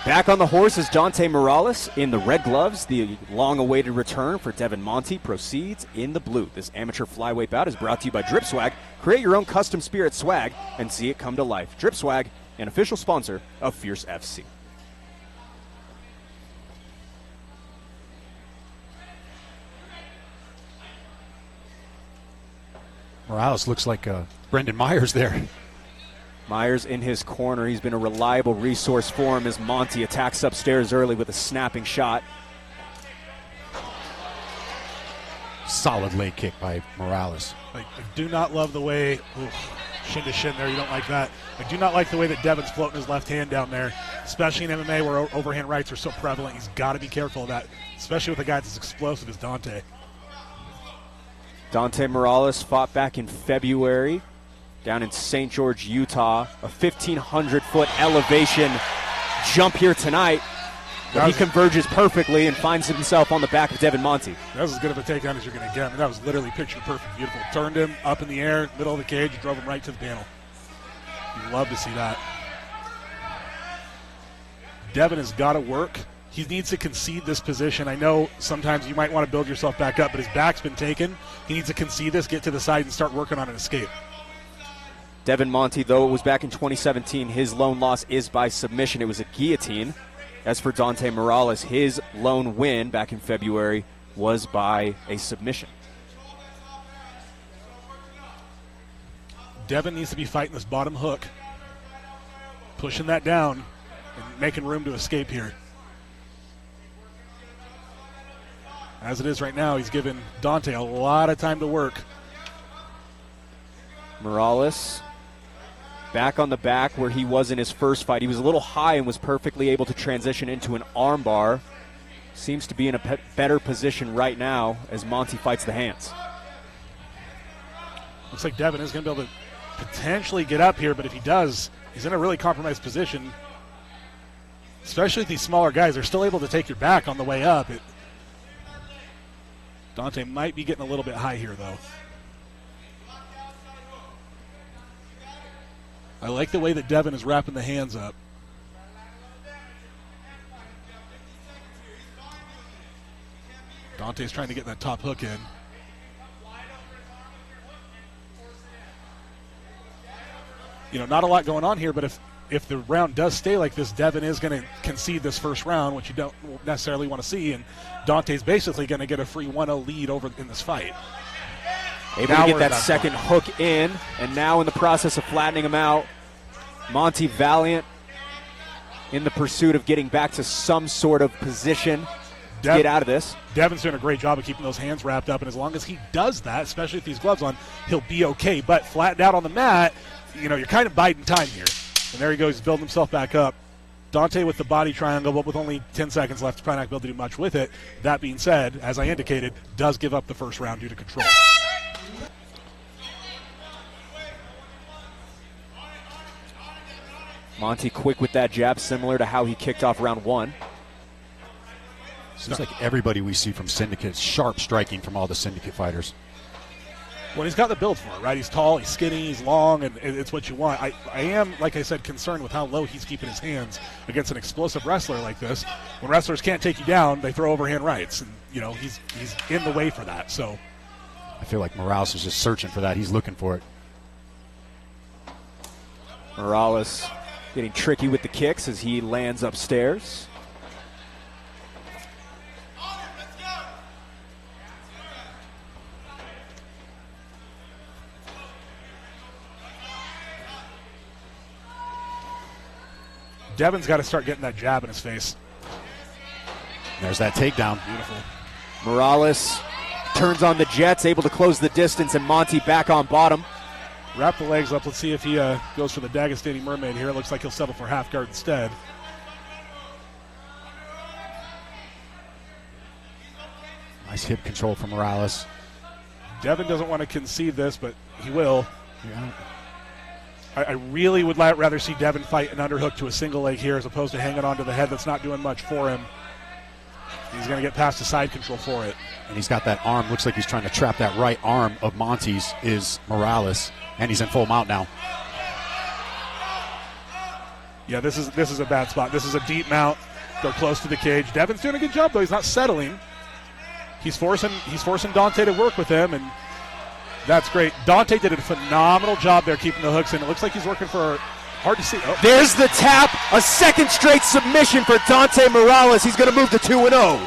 Back on the horse is Dante Morales in the red gloves. The long-awaited return for Devon Monty proceeds in the blue. This amateur flyweight bout is brought to you by Drip Swag. Create your own custom Spirit swag and see it come to life. Drip Swag, an official sponsor of Fierce FC. Morales looks like Brendan Myers there. Myers in his corner. He's been a reliable resource for him as Monty attacks upstairs early with a snapping shot. Solid leg kick by Morales. I do not love the way, shin to shin there, you don't like that. I do not like the way that Devon's floating his left hand down there, especially in MMA where overhand rights are so prevalent. He's got to be careful of that, especially with a guy that's as explosive as Dante. Dante Morales fought back in February down in St. George, Utah. A 1,500-foot elevation jump here tonight. He converges perfectly and finds himself on the back of Devon Monty. That was as good of a takedown as you're going to get. I mean, that was literally picture perfect, beautiful. Turned him up in the air, middle of the cage, drove him right to the panel. You'd love to see that. Devon has got to work. He needs to concede this position. I know sometimes you might want to build yourself back up, but his back's been taken. He needs to concede this, get to the side, and start working on an escape. Devon Monty, though it was back in 2017, his lone loss is by submission. It was a guillotine. As for Dante Morales, his lone win back in February was by a submission. Devon needs to be fighting this bottom hook, pushing that down and making room to escape here. As it is right now, he's given Dante a lot of time to work. Morales back on the back where he was in his first fight. He was a little high and was perfectly able to transition into an arm bar. Seems to be in a better position right now as Monty fights the hands. Looks like Devon is going to be able to potentially get up here, but if he does, he's in a really compromised position. Especially with these smaller guys, they're still able to take your back on the way up. Dante might be getting a little bit high here, though. I like the way that Devon is wrapping the hands up. Dante's trying to get that top hook in. You know, not a lot going on here, but if the round does stay like this, Devon is going to concede this first round, which you don't necessarily want to see, and Dante's basically going to get a free 1-0 lead over in this fight. Able to get that second hook in, and now in the process of flattening him out. Monty valiant in the pursuit of getting back to some sort of position to get out of this. Devon's doing a great job of keeping those hands wrapped up, and as long as he does that, especially with these gloves on, he'll be okay. But flattened out on the mat, you know, you're kind of biding time here. And there he goes, he's building himself back up. Dante with the body triangle, but with only 10 seconds left, probably not going to be able to do much with it. That being said, as I indicated, does give up the first round due to control. Monty quick with that jab, similar to how he kicked off round one. Seems like everybody we see from Syndicate, sharp striking from all the Syndicate fighters. Well, he's got the build for it, right? He's tall, he's skinny, he's long, and it's what you want. I am, like I said, concerned with how low he's keeping his hands against an explosive wrestler like this. When wrestlers can't take you down, they throw overhand rights, and, you know, he's in the way for that. So I feel like Morales is just searching for that. He's looking for it. Morales getting tricky with the kicks as he lands upstairs. Devon's got to start getting that jab in his face. There's that takedown. Beautiful. Morales turns on the jets, able to close the distance, and Monty back on bottom. Wrap the legs up. Let's see if he goes for the Dagestani Mermaid here. It looks like he'll settle for half guard instead. Nice hip control from Morales. Devon doesn't want to concede this, but he will. Yeah. I really would rather see Devon fight an underhook to a single leg here as opposed to hanging on to the head that's not doing much for him. He's going to get past the side control for it. And he's got that arm. Looks like he's trying to trap that right arm of Monty's is Morales. And he's in full mount now. Yeah, this is a bad spot. This is a deep mount. They're close to the cage. Devon's doing a good job, though. He's not settling. He's forcing Dante to work with him, and that's great. Dante did a phenomenal job there keeping the hooks in. It looks like he's working for hard to see. Oh. There's the tap. A second straight submission for Dante Morales. He's going to move to 2-0.